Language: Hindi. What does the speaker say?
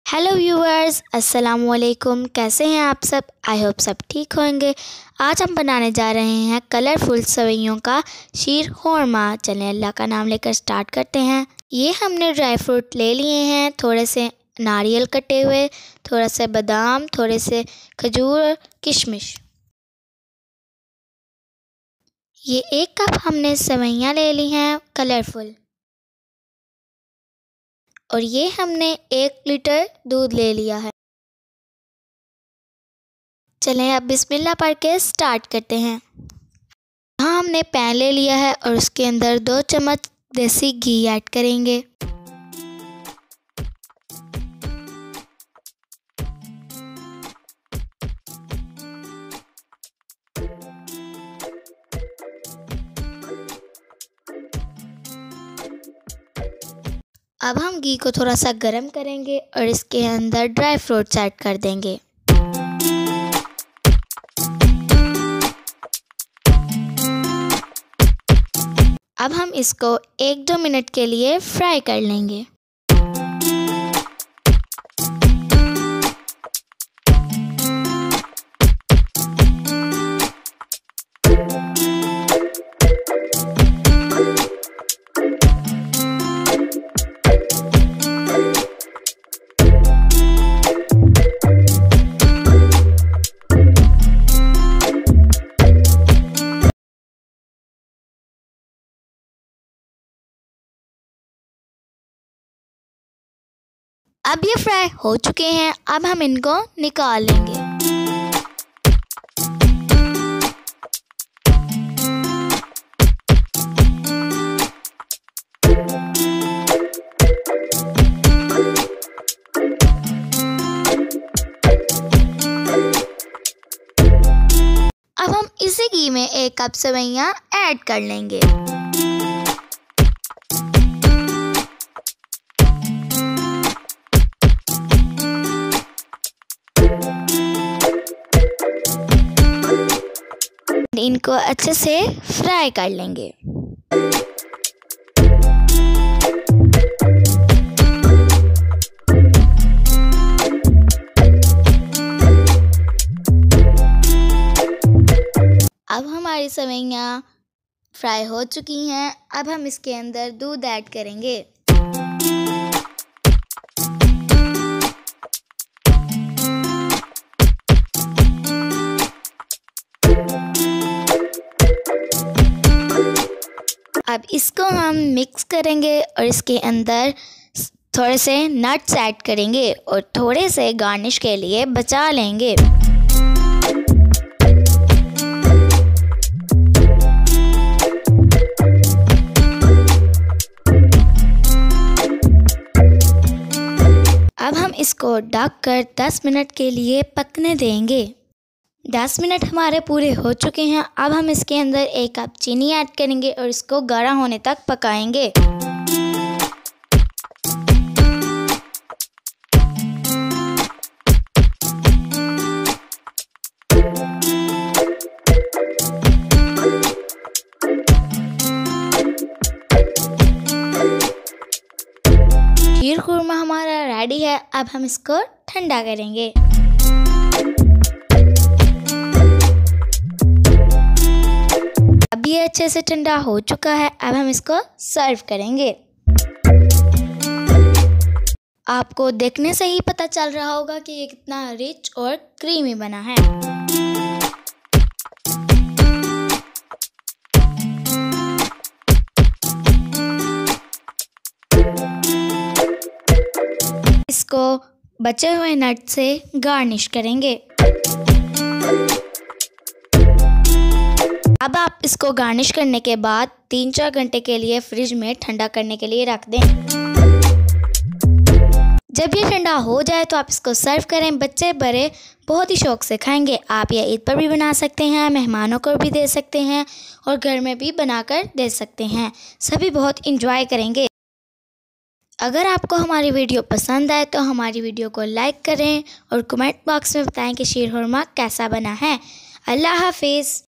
हेलो व्यूअर्स, अस्सलाम वालेकुम। कैसे हैं आप सब? आई होप सब ठीक होंगे। आज हम बनाने जा रहे हैं कलरफुल सेवइयों का शीर खुरमा। चलें अल्लाह का नाम लेकर स्टार्ट करते हैं। ये हमने ड्राई फ्रूट ले लिए हैं, थोड़े से नारियल कटे हुए, थोड़ा से बादाम, थोड़े से खजूर और किशमिश। ये 1 कप हमने सेवइयाँ ले ली हैं कलरफुल, और ये हमने 1 लीटर दूध ले लिया है। चलें अब बिस्मिल्लाह पढ़ के स्टार्ट करते हैं। यहाँ हमने पैन ले लिया है और उसके अंदर 2 चम्मच देसी घी ऐड करेंगे। अब हम घी को थोड़ा सा गर्म करेंगे और इसके अंदर ड्राई फ्रूट्स ऐड कर देंगे। अब हम इसको 1-2 मिनट के लिए फ्राई कर लेंगे। अब ये फ्राई हो चुके हैं, अब हम इनको निकाल लेंगे। अब हम इसी घी में 1 कप सेवइयाँ ऐड कर लेंगे। इनको अच्छे से फ्राई कर लेंगे। अब हमारी सेवइयाँ फ्राई हो चुकी हैं। अब हम इसके अंदर दूध ऐड करेंगे। अब इसको हम मिक्स करेंगे और इसके अंदर थोड़े से नट्स ऐड करेंगे और थोड़े से गार्निश के लिए बचा लेंगे। अब हम इसको ढक कर 10 मिनट के लिए पकने देंगे। 10 मिनट हमारे पूरे हो चुके हैं। अब हम इसके अंदर 1 कप चीनी ऐड करेंगे और इसको गाढ़ा होने तक पकाएंगे। शीर खुरमा हमारा रेडी है। अब हम इसको ठंडा करेंगे। अब ये अच्छे से ठंडा हो चुका है। अब हम इसको सर्व करेंगे। आपको देखने से ही पता चल रहा होगा कि ये कितना रिच और क्रीमी बना है। इसको बचे हुए नट से गार्निश करेंगे। अब आप इसको गार्निश करने के बाद 3-4 घंटे के लिए फ्रिज में ठंडा करने के लिए रख दें। जब ये ठंडा हो जाए तो आप इसको सर्व करें। बच्चे बड़े बहुत ही शौक से खाएंगे। आप ये ईद पर भी बना सकते हैं, मेहमानों को भी दे सकते हैं और घर में भी बनाकर दे सकते हैं। सभी बहुत इंजॉय करेंगे। अगर आपको हमारी वीडियो पसंद आए तो हमारी वीडियो को लाइक करें और कमेंट बॉक्स में बताएं कि शीर खुरमा कैसा बना है। अल्लाह हाफिज़।